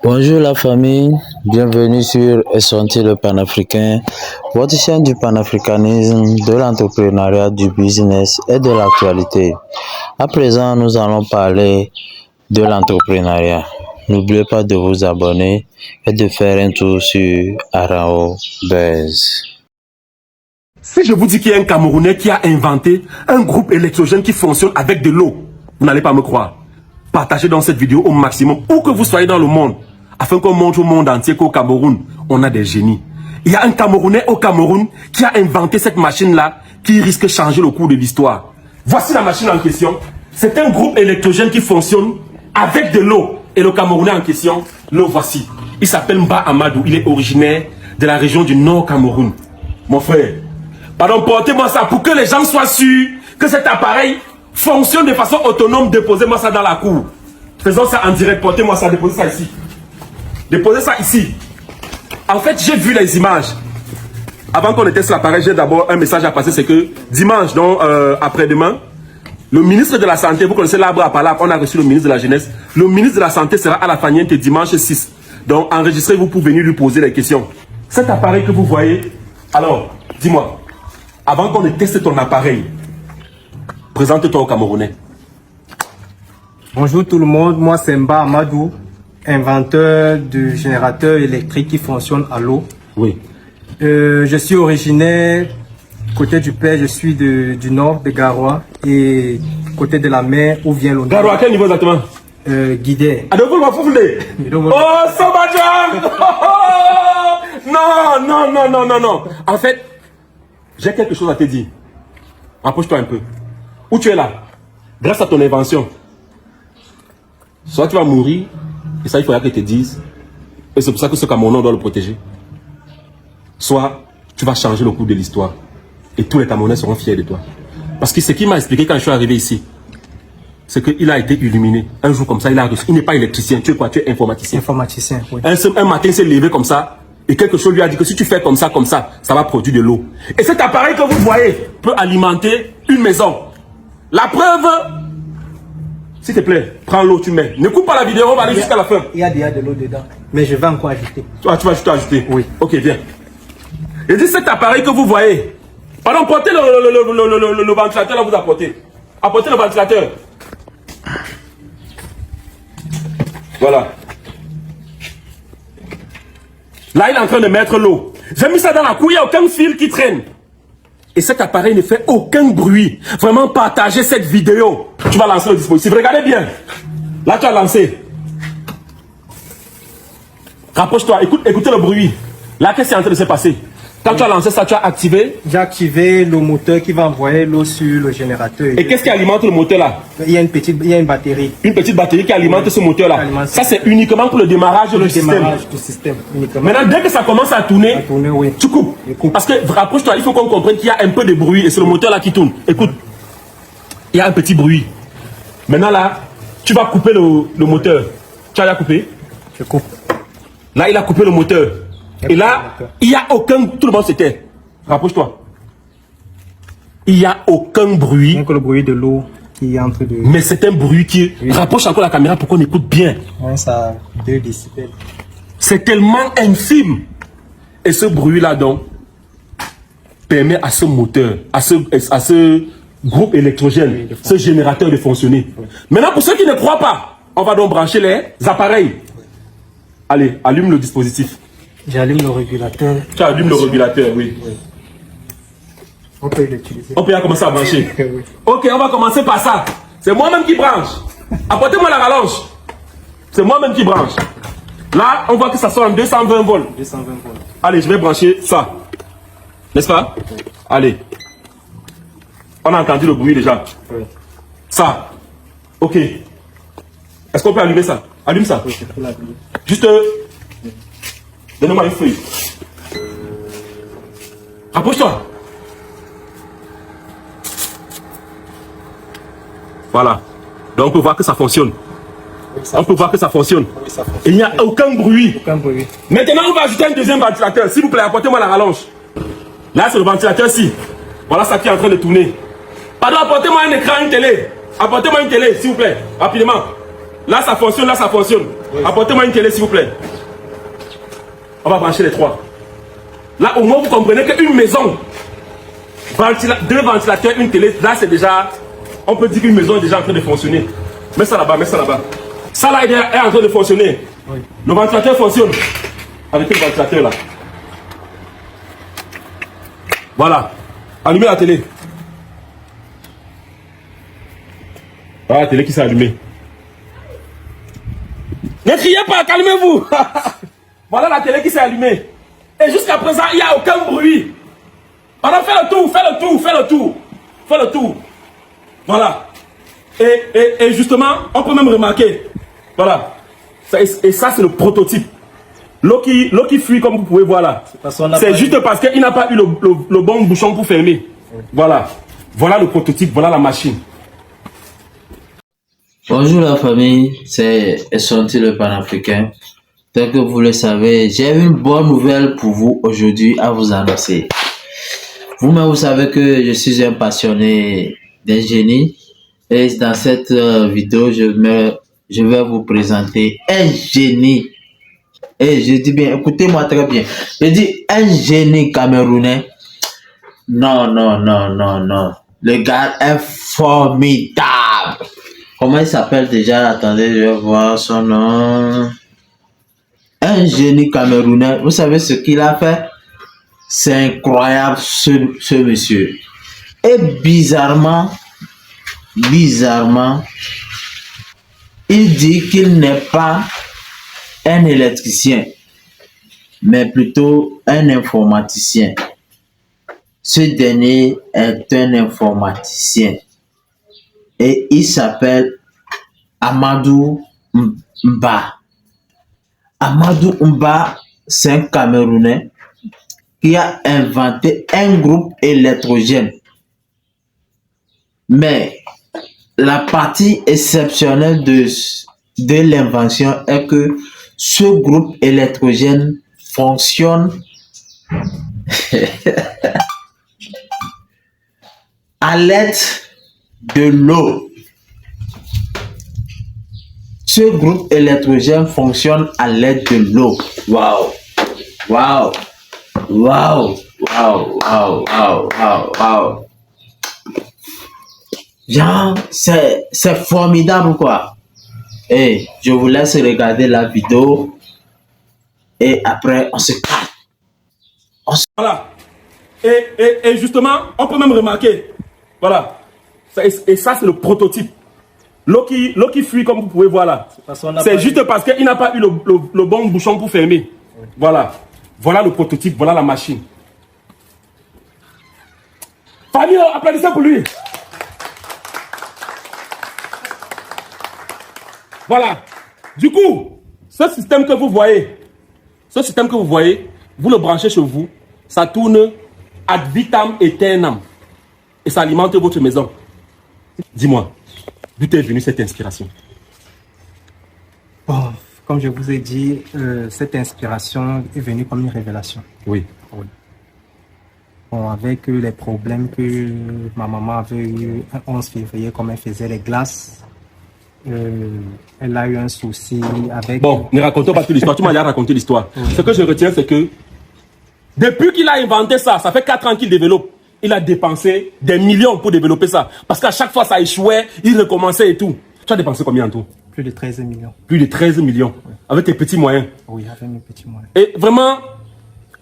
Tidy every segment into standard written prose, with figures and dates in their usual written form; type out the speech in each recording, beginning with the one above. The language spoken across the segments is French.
Bonjour la famille, bienvenue sur Essenté le panafricain, votre chaîne du panafricanisme, de l'entrepreneuriat, du business et de l'actualité. À présent, nous allons parler de l'entrepreneuriat. N'oubliez pas de vous abonner et de faire un tour sur Arao Buzz. Si je vous dis qu'il y a un Camerounais qui a inventé un groupe électrogène qui fonctionne avec de l'eau, vous n'allez pas me croire. Partagez dans cette vidéo au maximum, où que vous soyez dans le monde, afin qu'on montre au monde entier qu'au Cameroun, on a des génies. Il y a un Camerounais au Cameroun qui a inventé cette machine-là qui risque de changer le cours de l'histoire. Voici la machine en question. C'est un groupe électrogène qui fonctionne avec de l'eau. Et le Camerounais en question, le voici. Il s'appelle Mba Amadou. Il est originaire de la région du Nord Cameroun. Mon frère, pardon, portez-moi ça pour que les gens soient sûrs que cet appareil fonctionne de façon autonome. Déposez-moi ça dans la cour. Faisons ça en direct. Portez-moi ça, déposez ça ici. Déposez ça ici. En fait, j'ai vu les images. Avant qu'on teste l'appareil, j'ai d'abord un message à passer. C'est que dimanche, donc après-demain, le ministre de la Santé, vous connaissez l'arbre à palabres, on a reçu le ministre de la Jeunesse. Le ministre de la Santé sera à la Faniente dimanche 6. Donc enregistrez-vous pour venir lui poser les questions. Cet appareil que vous voyez, alors, dis-moi, avant qu'on teste ton appareil, présente-toi au Camerounais. Bonjour tout le monde, moi c'est Mba Amadou, inventeur du générateur électrique qui fonctionne à l'eau. Oui. Je suis originaire, côté du père, je suis du nord de Garoua et côté de la mer où vient l'eau. Garoua, à quel niveau exactement? Guidé. Oh, Sobadjan! Non, non, non, non, non, non. En fait, j'ai quelque chose à te dire. Approche-toi un peu. Où tu es là? Grâce à ton invention. Soit tu vas mourir, et ça il faudra que te dise, et c'est pour ça que ce Camerounais doit le protéger. Soit tu vas changer le cours de l'histoire, et tous les Camerounais seront fiers de toi. Parce que ce qu'il m'a expliqué quand je suis arrivé ici, c'est qu'il a été illuminé. Un jour comme ça, il a reçu. Il n'est pas électricien, tu es quoi? Tu es informaticien. Informaticien, oui. Un matin, il s'est levé comme ça, et quelque chose lui a dit que si tu fais comme ça, ça va produire de l'eau. Et cet appareil que vous voyez peut alimenter une maison. La preuve, s'il te plaît, prends l'eau, tu mets. Ne coupe pas la vidéo, on va aller jusqu'à la fin. Il y a déjà de l'eau dedans, mais je vais encore ajouter. Ah, tu vas juste ajouter? Oui. Ok, viens. Et dit cet appareil que vous voyez, pardon, portez le ventilateur, là vous apportez. Apportez le ventilateur. Voilà. Là, il est en train de mettre l'eau. J'ai mis ça dans la cour, il n'y a aucun fil qui traîne. Et cet appareil ne fait aucun bruit. Vraiment, partagez cette vidéo. Tu vas lancer le dispositif. Regardez bien. Là, tu as lancé. Rapproche-toi. Écoutez le bruit. Là, qu'est-ce qui est en train de se passer? Quand tu as lancé ça, tu as activé. J'ai activé le moteur qui va envoyer l'eau sur le générateur. Et qu'est-ce qui alimente le moteur là? Il y a une batterie. Une petite batterie qui alimente ce moteur là. Ça, c'est uniquement pour le démarrage du système. Du système uniquement. Maintenant, dès que ça commence à tourner, Oui. tu coupes. Parce que, rapproche-toi, il faut qu'on comprenne qu'il y a un peu de bruit et c'est le moteur là qui tourne. Écoute, il y a un petit bruit. Maintenant là, tu vas couper le moteur. Tu as déjà coupé? Je coupe. Là, il a coupé le moteur. Et là, il n'y a aucun... Tout le monde se tait. Rapproche-toi. Il n'y a aucun bruit. Donc le bruit de l'eau qui est en train de... Mais c'est un bruit qui... Oui. Rapproche encore la caméra pour qu'on écoute bien. Ouais, ça 2 décibels. C'est tellement infime. Et ce bruit-là, donc, permet à ce moteur, à ce groupe électrogène, oui, ce générateur de fonctionner. Oui. Maintenant, pour ceux qui ne croient pas, on va donc brancher les appareils. Oui. Allez, allume le dispositif. J'allume le régulateur. Tu allumes le régulateur, oui. Oui. On peut l'utiliser. On peut commencer à brancher. Oui. Ok, on va commencer par ça. C'est moi-même qui branche. Apportez-moi la rallonge. C'est moi-même qui branche. Là, on voit que ça sort en 220 volts. 220 volts. Allez, je vais brancher ça. N'est-ce pas? Oui. Allez. On a entendu le bruit déjà. Oui. Ça. Ok. Est-ce qu'on peut allumer ça? Allume ça. Oui, je peux l'allumer. Juste... Donne-moi une feuille. Rapproche-toi. Voilà. Donc on peut voir que ça fonctionne. Oui, on peut voir que ça fonctionne. Oui, ça fonctionne. Et il n'y a aucun bruit. Aucun bruit. Maintenant, on va ajouter un deuxième ventilateur. S'il vous plaît, apportez-moi la rallonge. Là, c'est le ventilateur-ci. Voilà ça qui est en train de tourner. Pardon, apportez-moi un écran, une télé. Apportez-moi une télé, s'il vous plaît. Rapidement. Là, ça fonctionne, là, ça fonctionne. Apportez-moi une télé, s'il vous plaît. On va brancher les trois. Là, au moins, vous comprenez qu'une maison, deux ventilateurs, une télé, là, c'est déjà... On peut dire qu'une maison est déjà en train de fonctionner. Mets ça là-bas, mets ça là-bas. Ça là est en train de fonctionner. Oui. Le ventilateur fonctionne. Avec le ventilateur là. Voilà. Allumez la télé. Voilà la télé qui s'est allumée. Ne criez pas, calmez-vous. Voilà la télé qui s'est allumée. Et jusqu'à présent, il n'y a aucun bruit. Alors fais le tour, fais le tour, fais le tour. Fais le tour. Voilà. Et justement, on peut même remarquer. Voilà. Et ça, c'est le prototype. L'eau qui fuit, comme vous pouvez voir là. C'est juste parce qu'il n'a pas eu le bon bouchon pour fermer. Oui. Voilà. Voilà le prototype, voilà la machine. Bonjour la famille, c'est Esonti le panafricain. Tel que vous le savez, j'ai une bonne nouvelle pour vous aujourd'hui à vous annoncer. Vous-même, vous savez que je suis un passionné d'un génie. Et dans cette vidéo, je vais vous présenter un génie. Et je dis bien, écoutez-moi très bien. Je dis un génie camerounais. Non. Le gars est formidable. Comment il s'appelle déjà? Attendez, je vais voir son nom. Un génie camerounais. Vous savez ce qu'il a fait? C'est incroyable ce monsieur. Et bizarrement, il dit qu'il n'est pas un électricien, mais plutôt un informaticien. Ce dernier est un informaticien. Et il s'appelle Amadou Mba. Amadou Mba, c'est un Camerounais qui a inventé un groupe électrogène. Mais la partie exceptionnelle de l'invention est que ce groupe électrogène fonctionne à l'aide de l'eau. Ce groupe électrogène fonctionne à l'aide de l'eau. Waouh! Genre, c'est formidable quoi. Et je vous laisse regarder la vidéo et après on se calme. Voilà. Et justement, on peut même remarquer. Voilà. Et ça, c'est le prototype. L'eau qui fuit, comme vous pouvez voir là. C'est juste parce qu'il n'a pas eu le bon bouchon pour fermer. Oui. Voilà. Voilà le prototype, voilà la machine. Famille, applaudissez pour lui. Voilà. Du coup, ce système que vous voyez, vous le branchez chez vous, ça tourne ad vitam aeternam et ça alimente votre maison. Dis-moi, d'où est venue cette inspiration? Bon, comme je vous ai dit, cette inspiration est venue comme une révélation. Oui. Bon, avec les problèmes que ma maman avait eu le 11 février, comme elle faisait les glaces, elle a eu un souci avec... Bon, ne racontons pas toute l'histoire, tu m'as déjà raconté l'histoire. Oui. Ce que je retiens, c'est que depuis qu'il a inventé ça, ça fait 4 ans qu'il développe. Il a dépensé des millions pour développer ça. Parce qu'à chaque fois, ça échouait, il recommençait et tout. Tu as dépensé combien en tout? Plus de 13 millions. Plus de 13 millions. Oui. Avec tes petits moyens? Oui, avec mes petits moyens. Et vraiment,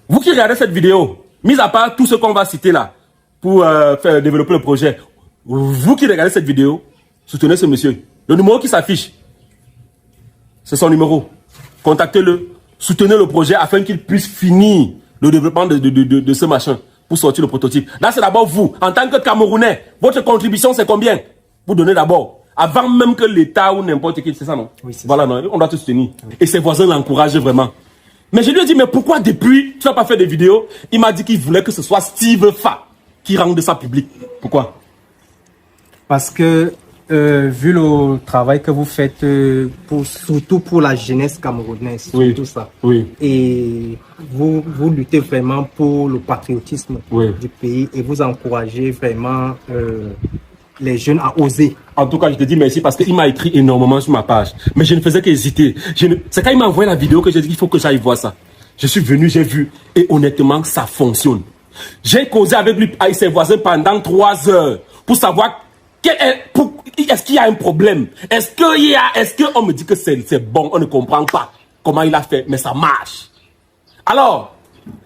vous qui regardez cette vidéo, mis à part tout ce qu'on va citer là, pour faire développer le projet, vous qui regardez cette vidéo, soutenez ce monsieur. Le numéro qui s'affiche, c'est son numéro. Contactez-le, soutenez le projet afin qu'il puisse finir le développement de ce machin pour sortir le prototype. Là, c'est d'abord vous, en tant que Camerounais, votre contribution, c'est combien? Vous donnez d'abord, avant même que l'État ou n'importe qui, c'est ça, non? Oui, voilà, non, on doit te soutenir. Oui. Et ses voisins l'encouragent vraiment. Mais je lui ai dit, mais pourquoi depuis, tu n'as pas fait de vidéos? Il m'a dit qu'il voulait que ce soit Steve Fa qui rende ça public. Pourquoi? Parce que, vu le travail que vous faites, surtout pour la jeunesse camerounaise, oui, tout ça, oui, et vous luttez vraiment pour le patriotisme, oui, du pays et vous encouragez vraiment les jeunes à oser. En tout cas, je te dis merci parce qu'il m'a écrit énormément sur ma page. Mais je ne faisais qu'hésiter. C'est quand il m'a envoyé la vidéo que j'ai dit qu'il faut que j'aille voir ça. Je suis venu, j'ai vu. Et honnêtement, ça fonctionne. J'ai causé avec lui, avec ses voisins pendant 3 heures pour savoir est-ce qu'il y a un problème. Est-ce qu'on me dit que c'est bon, on ne comprend pas comment il a fait, mais ça marche. Alors,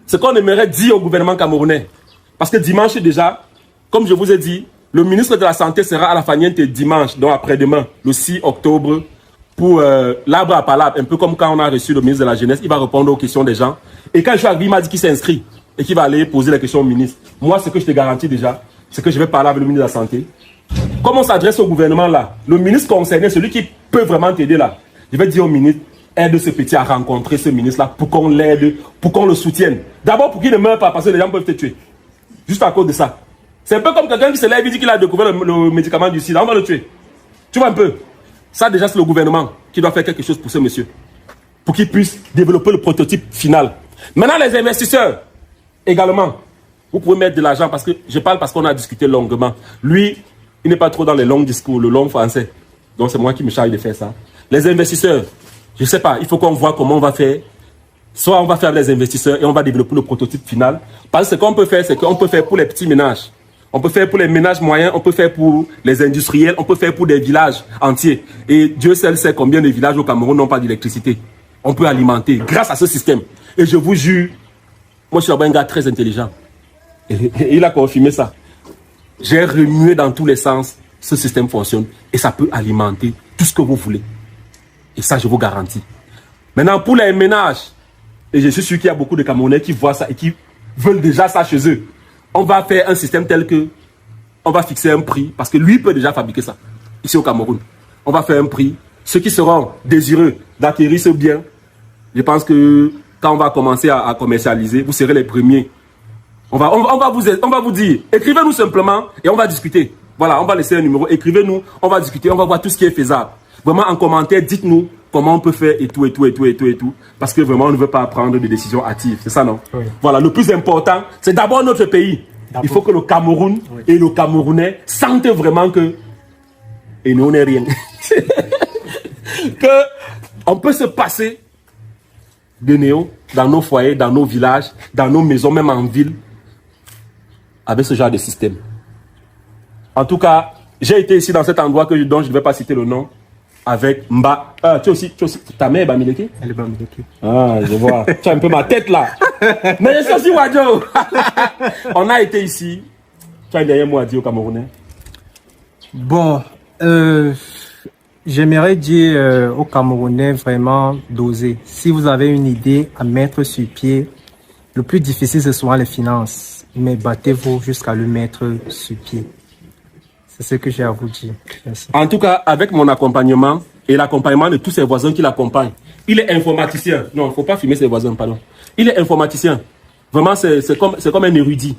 ce qu'on aimerait dire au gouvernement camerounais, parce que dimanche déjà, comme je vous ai dit, le ministre de la Santé sera à la Faniente dimanche, donc après-demain, le 6 octobre, pour l'arbre à palabre, un peu comme quand on a reçu le ministre de la Jeunesse, il va répondre aux questions des gens. Et quand je suis arrivé, il m'a dit qu'il s'inscrit et qu'il va aller poser les questions au ministre. Moi, ce que je te garantis déjà, c'est que je vais parler avec le ministre de la Santé. Comme on s'adresse au gouvernement là, le ministre concerné, celui qui peut vraiment t'aider là, je vais dire au ministre, aide ce petit à rencontrer ce ministre là pour qu'on l'aide, pour qu'on le soutienne. D'abord pour qu'il ne meure pas parce que les gens peuvent te tuer. Juste à cause de ça. C'est un peu comme quelqu'un qui se lève et dit qu'il a découvert le médicament du sida, on va le tuer. Tu vois un peu? Ça déjà c'est le gouvernement qui doit faire quelque chose pour ce monsieur. Pour qu'il puisse développer le prototype final. Maintenant les investisseurs, également, vous pouvez mettre de l'argent parce que je parle parce qu'on a discuté longuement. Lui, il n'est pas trop dans les longs discours, le long français. Donc c'est moi qui me charge de faire ça. Les investisseurs, je ne sais pas, il faut qu'on voit comment on va faire. Soit on va faire les investisseurs et on va développer le prototype final. Parce que ce qu'on peut faire, c'est qu'on peut faire pour les petits ménages. On peut faire pour les ménages moyens, on peut faire pour les industriels, on peut faire pour des villages entiers. Et Dieu seul sait combien de villages au Cameroun n'ont pas d'électricité. On peut alimenter grâce à ce système. Et je vous jure, moi je suis un gars très intelligent. Et il a confirmé ça. J'ai remué dans tous les sens, ce système fonctionne et ça peut alimenter tout ce que vous voulez. Et ça, je vous garantis. Maintenant, pour les ménages, et je suis sûr qu'il y a beaucoup de Camerounais qui voient ça et qui veulent déjà ça chez eux, on va faire un système tel que on va fixer un prix, parce que lui peut déjà fabriquer ça, ici au Cameroun. On va faire un prix. Ceux qui seront désireux d'acquérir ce bien, je pense que quand on va commencer à commercialiser, vous serez les premiers. On va vous dire, écrivez-nous simplement et on va discuter. Voilà, on va laisser un numéro, écrivez-nous, on va discuter, on va voir tout ce qui est faisable. Vraiment, en commentaire, dites-nous comment on peut faire et tout. Parce que vraiment, on ne veut pas prendre des décisions hâtives. C'est ça, non? Oui. Voilà, le plus important, c'est d'abord notre pays. Il faut que le Cameroun et le Camerounais sentent vraiment que... Et nous, on n'est rien. qu'on peut se passer de néo dans nos foyers, dans nos villages, dans nos maisons, même en ville, avec ce genre de système. En tout cas, j'ai été ici dans cet endroit dont je ne vais pas citer le nom, avec Mba. Tu aussi, ta mère est Bamileke? Elle est Bamileke. Ah, je vois. Tu as un peu ma tête là. Mais je suis aussi Wadjo. On a été ici. Tu as un dernier mot à dire aux Camerounais? Bon, j'aimerais dire aux Camerounais vraiment d'oser. Si vous avez une idée à mettre sur pied, le plus difficile ce sont les finances. Mais battez-vous jusqu'à le mettre sur pied. C'est ce que j'ai à vous dire. Merci. En tout cas, avec mon accompagnement et l'accompagnement de tous ses voisins qui l'accompagnent, il est informaticien. Non, il ne faut pas filmer ses voisins, pardon. Il est informaticien. Vraiment, c'est comme un érudit.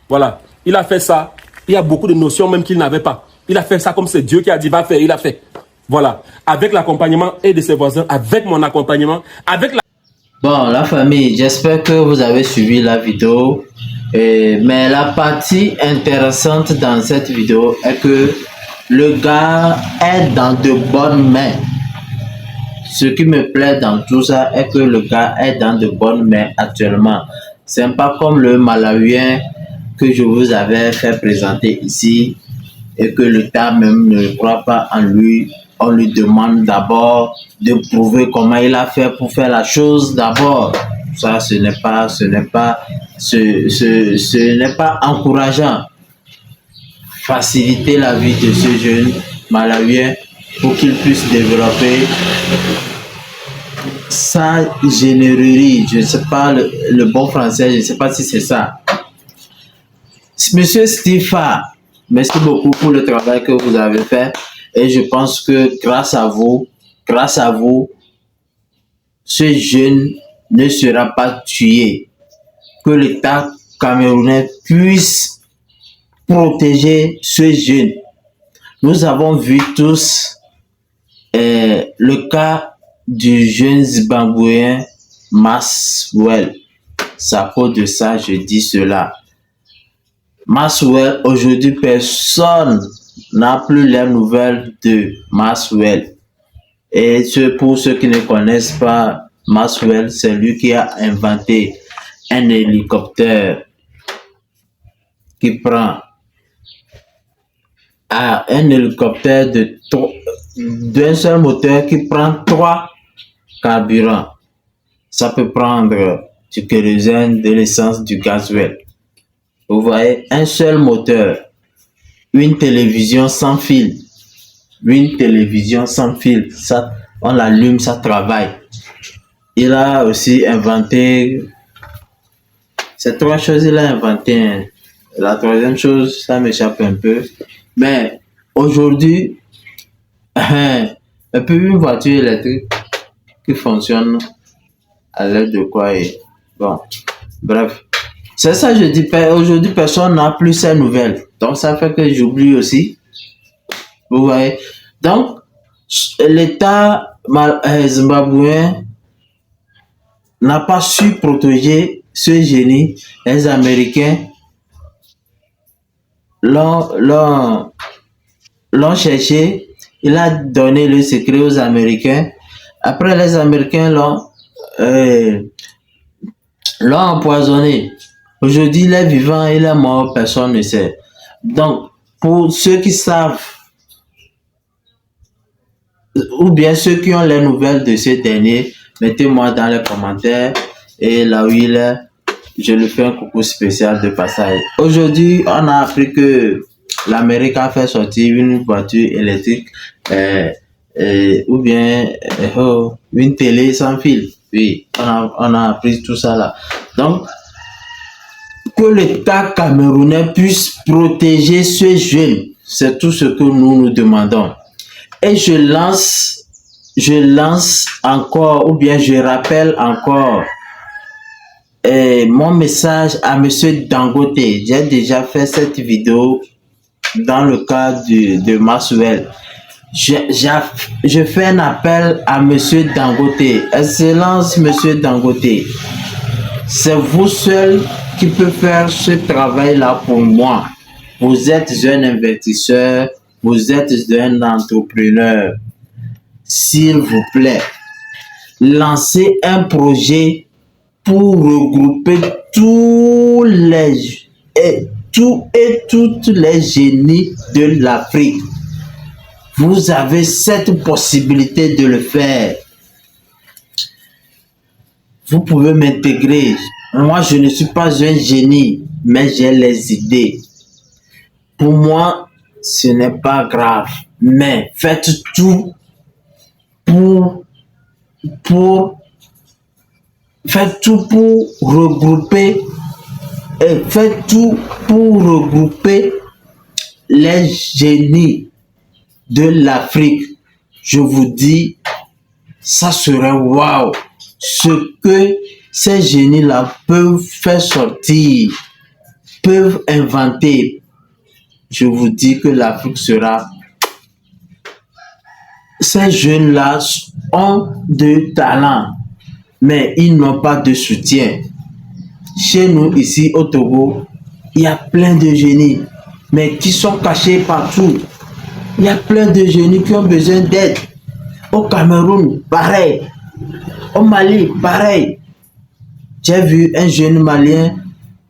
Voilà. Il a fait ça. Il y a beaucoup de notions même qu'il n'avait pas. Il a fait ça comme c'est Dieu qui a dit va faire. Il a fait. Voilà. Avec l'accompagnement et de ses voisins, avec mon accompagnement, avec la... Bon, la famille, j'espère que vous avez suivi la vidéo. Mais la partie intéressante dans cette vidéo est que le gars est dans de bonnes mains. Ce qui me plaît dans tout ça est que le gars est dans de bonnes mains actuellement. C'est pas comme le Malawien que je vous avais fait présenter ici et que l'État même ne croit pas en lui. On lui demande d'abord de prouver comment il a fait pour faire la chose d'abord. Ça, ce n'est pas encourageant. Faciliter la vie de ce jeune Malawien pour qu'il puisse développer sa générerie. Je ne sais pas le bon français, je ne sais pas si c'est ça. Monsieur Stifa, merci beaucoup pour le travail que vous avez fait. Et je pense que grâce à vous, ce jeune ne sera pas tué. Que l'État camerounais puisse protéger ce jeune. Nous avons vu tous le cas du jeune Zimbabwéen Maxwell. C'est à cause de ça je dis cela. Maxwell, aujourd'hui, personne n'a plus les nouvelles de Maxwell. Et pour ceux qui ne connaissent pas Maxwell, c'est lui qui a inventé un hélicoptère qui prend un hélicoptère d'un seul moteur qui prend 3 carburants. Ça peut prendre du kérosène, de l'essence, du gasoil. Vous voyez, un seul moteur, une télévision sans fil. Une télévision sans fil, ça, on l'allume, ça travaille. Il a aussi inventé, ces 3 choses, il a inventé. La troisième chose, ça m'échappe un peu. Mais aujourd'hui, un peu une voiture électrique qui fonctionne à l'aide de quoi bon, bref. C'est ça que je dis, aujourd'hui personne n'a plus ces nouvelles. Donc ça fait que j'oublie aussi. Vous voyez. Donc, l'État zimbabwéen n'a pas su protéger ce génie. Les Américains l'ont cherché. Il a donné le secret aux Américains. Après, les Américains l'ont empoisonné. Aujourd'hui, il est vivant, il est mort, personne ne sait. Donc, pour ceux qui savent, ou bien ceux qui ont les nouvelles de ce dernier, mettez-moi dans les commentaires. Et là où il est, je lui fais un coucou spécial de passage. Aujourd'hui, on a appris que l'Amérique a fait sortir une voiture électrique ou bien une télé sans fil. Oui, on a appris tout ça là. Donc, que l'État camerounais puisse protéger ce jeune, c'est tout ce que nous demandons. Et je lance encore, ou bien je rappelle encore mon message à Monsieur Dangote. J'ai déjà fait cette vidéo dans le cadre de Maxwell. Je fais un appel à Monsieur Dangote. Excellence Monsieur Dangote, c'est vous seul qui peut faire ce travail-là pour moi. Vous êtes un investisseur, vous êtes un entrepreneur. S'il vous plaît, lancez un projet pour regrouper tous toutes les génies de l'Afrique. Vous avez cette possibilité de le faire. Vous pouvez m'intégrer. Moi, je ne suis pas un génie, mais j'ai les idées. Pour moi, ce n'est pas grave, mais faites tout pour regrouper les génies de l'Afrique. Je vous dis, ça serait waouh. Ce que ces génies-là peuvent faire sortir, peuvent inventer. Je vous dis que l'Afrique sera... Ces jeunes-là ont de talent, mais ils n'ont pas de soutien. Chez nous, ici au Togo, il y a plein de génies, mais qui sont cachés partout. Il y a plein de génies qui ont besoin d'aide. Au Cameroun, pareil. Au Mali, pareil. J'ai vu un jeune malien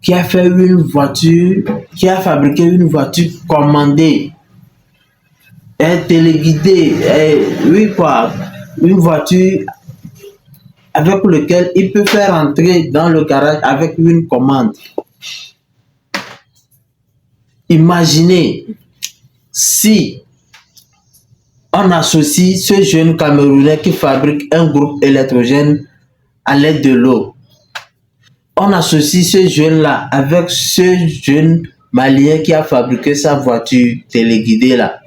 qui a fait une voiture, qui a fabriqué une voiture commandée, téléguidée, oui quoi, une voiture avec laquelle il peut faire entrer dans le garage avec une commande. Imaginez si on associe ce jeune Camerounais qui fabrique un groupe électrogène à l'aide de l'eau. On associe ce jeune-là avec ce jeune Malien qui a fabriqué sa voiture téléguidée là.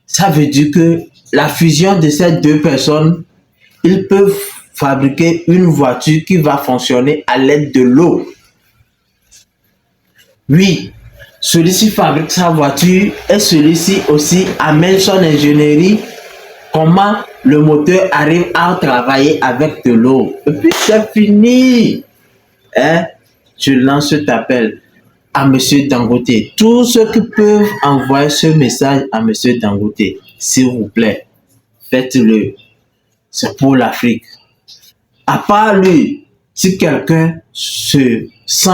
Ça veut dire que la fusion de ces deux personnes, ils peuvent fabriquer une voiture qui va fonctionner à l'aide de l'eau. Oui, celui-ci fabrique sa voiture et celui-ci aussi amène son ingénierie. Comment le moteur arrive à travailler avec de l'eau. Et puis c'est fini. Je lance cet appel à M. Dangote. Tous ceux qui peuvent envoyer ce message à M. Dangote, s'il vous plaît, faites-le. C'est pour l'Afrique. À part lui, si quelqu'un se sent,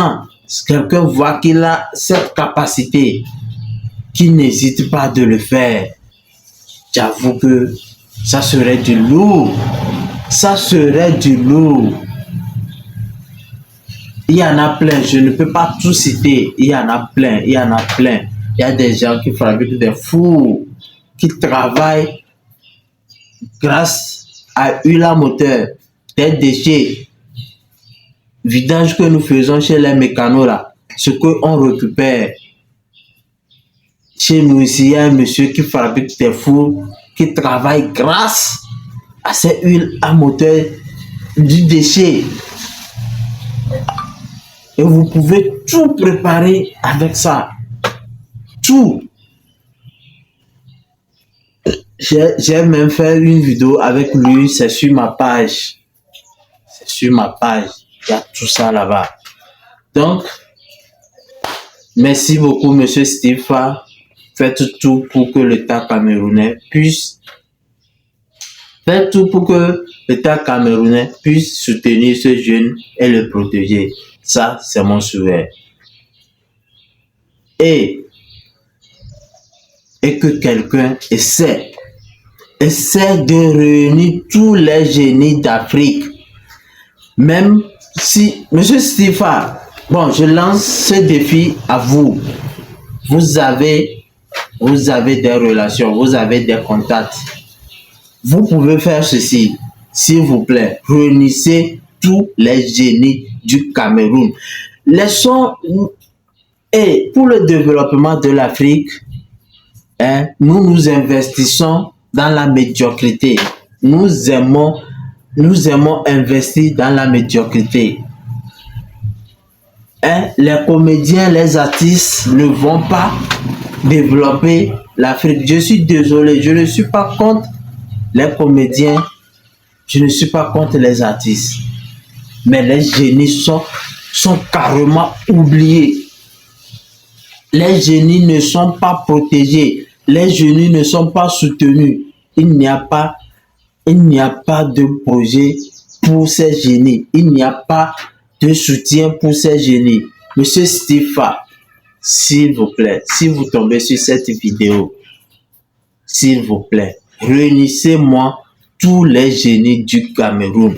si quelqu'un voit qu'il a cette capacité, qu'il n'hésite pas de le faire, j'avoue que ça serait du lourd. Ça serait du lourd. Il y en a plein, je ne peux pas tout citer. Il y en a plein, il y en a plein. Il y a des gens qui fabriquent des fours, qui travaillent grâce à huile à moteur, des déchets, vidange que nous faisons chez les mécanos là, ce qu'on récupère. Chez nous ici, il y a un monsieur qui fabrique des fours, qui travaille grâce à ces huiles à moteur du déchet. Et vous pouvez tout préparer avec ça. Tout. J'ai même fait une vidéo avec lui, c'est sur ma page. C'est sur ma page. Il y a tout ça là-bas. Donc, merci beaucoup, monsieur Stifa. Faites tout pour que l'État camerounais puisse soutenir ce jeune et le protéger. Ça, c'est mon souhait. Et que quelqu'un essaie de réunir tous les génies d'Afrique. Même si, monsieur Stifa, bon, je lance ce défi à vous. Vous avez des relations, vous avez des contacts. Vous pouvez faire ceci, s'il vous plaît. Réunissez tous les génies du Cameroun. Laissons, et pour le développement de l'Afrique, nous investissons dans la médiocrité. Nous aimons investir dans la médiocrité. Les comédiens, les artistes ne vont pas développer l'Afrique. Je suis désolé, je ne suis pas contre les comédiens, je ne suis pas contre les artistes. Mais les génies sont carrément oubliés. Les génies ne sont pas protégés. Les génies ne sont pas soutenus. Il n'y a pas de projet pour ces génies. Il n'y a pas de soutien pour ces génies. Monsieur Stifa, s'il vous plaît, si vous tombez sur cette vidéo, s'il vous plaît, réunissez-moi tous les génies du Cameroun.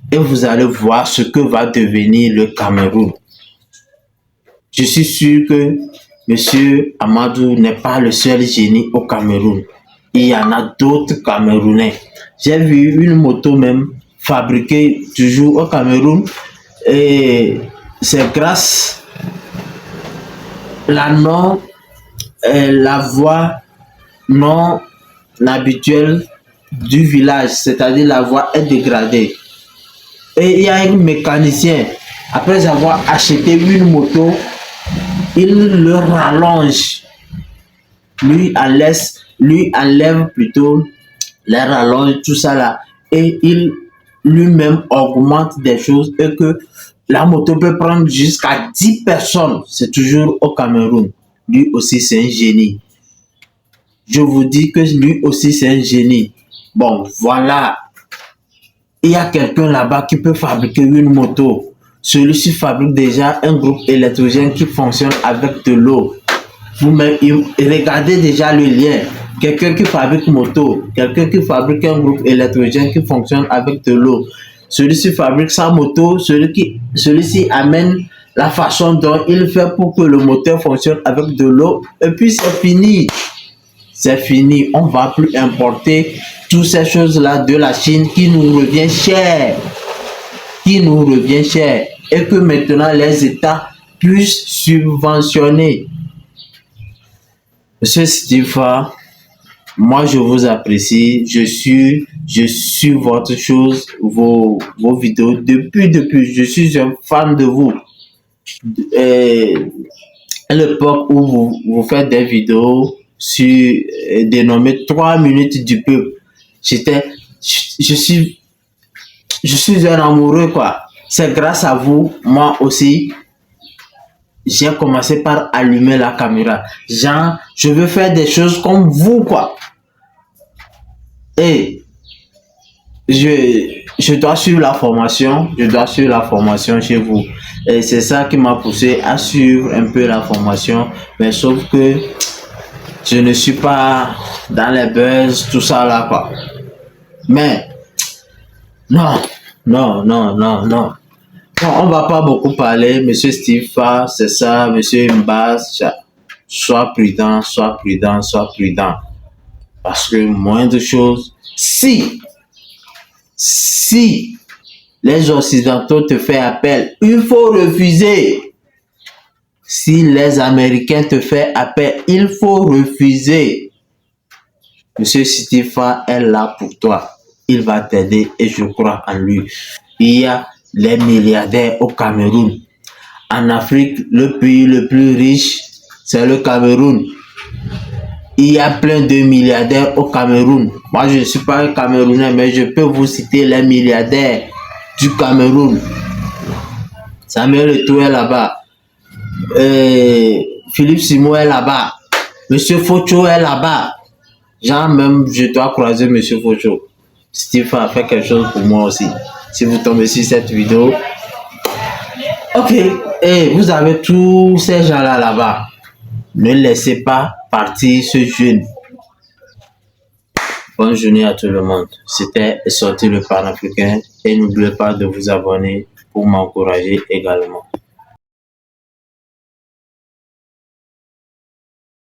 Et vous allez voir ce que va devenir le Cameroun. Je suis sûr que M. Amadou n'est pas le seul génie au Cameroun. Il y en a d'autres Camerounais. J'ai vu une moto même fabriquée toujours au Cameroun. Et c'est grâce à la voie non habituelle du village, c'est-à-dire la voie est dégradée. Et il y a un mécanicien, après avoir acheté une moto, il le rallonge. Lui enlève plutôt les rallonges, tout ça là. Et il lui-même augmente des choses et que la moto peut prendre jusqu'à 10 personnes. C'est toujours au Cameroun. Lui aussi, c'est un génie. Je vous dis que lui aussi, c'est un génie. Bon, voilà. Il y a quelqu'un là-bas qui peut fabriquer une moto. Celui-ci fabrique déjà un groupe électrogène qui fonctionne avec de l'eau. Vous-même, regardez déjà le lien. Quelqu'un qui fabrique moto, quelqu'un qui fabrique un groupe électrogène qui fonctionne avec de l'eau. Celui-ci fabrique sa moto, celui-ci amène la façon dont il fait pour que le moteur fonctionne avec de l'eau. Et puis c'est fini. C'est fini. On ne va plus importer toutes ces choses-là de la Chine qui nous revient cher. Qui nous revient cher. Et que maintenant les États puissent subventionner. Monsieur Stifa, moi je vous apprécie. Je suis votre chose, vos vidéos depuis. Je suis un fan de vous. À l'époque où vous faites des vidéos sur dénommé 3 minutes du peuple, je suis un amoureux quoi. C'est grâce à vous, moi aussi, j'ai commencé par allumer la caméra. Genre, je veux faire des choses comme vous, quoi. Et je dois suivre la formation. Je dois suivre la formation chez vous. Et c'est ça qui m'a poussé à suivre un peu la formation. Mais sauf que je ne suis pas dans les buzz, tout ça là, quoi. Mais, non. Non, on va pas beaucoup parler, monsieur Steve, c'est ça, monsieur Mbas, sois prudent. Parce que moindre chose, si les Occidentaux te font appel, il faut refuser. Si les Américains te font appel, il faut refuser. Monsieur Stifa est là pour toi. Il va t'aider et je crois en lui. Il y a les milliardaires au Cameroun. En Afrique, le pays le plus riche, c'est le Cameroun. Il y a plein de milliardaires au Cameroun. Moi, je ne suis pas un Camerounais, mais je peux vous citer les milliardaires du Cameroun. Samuel Eto'o est là-bas. Philippe Simon est là-bas. Monsieur Focho est là-bas. Genre, même, je dois croiser Monsieur Focho. Steve a fait quelque chose pour moi aussi. Si vous tombez sur cette vidéo. Ok. Et vous avez tous ces gens-là là-bas. Ne laissez pas partir ce jeune. Bonne journée à tout le monde. C'était Sortir le panafricain. Et n'oubliez pas de vous abonner pour m'encourager également.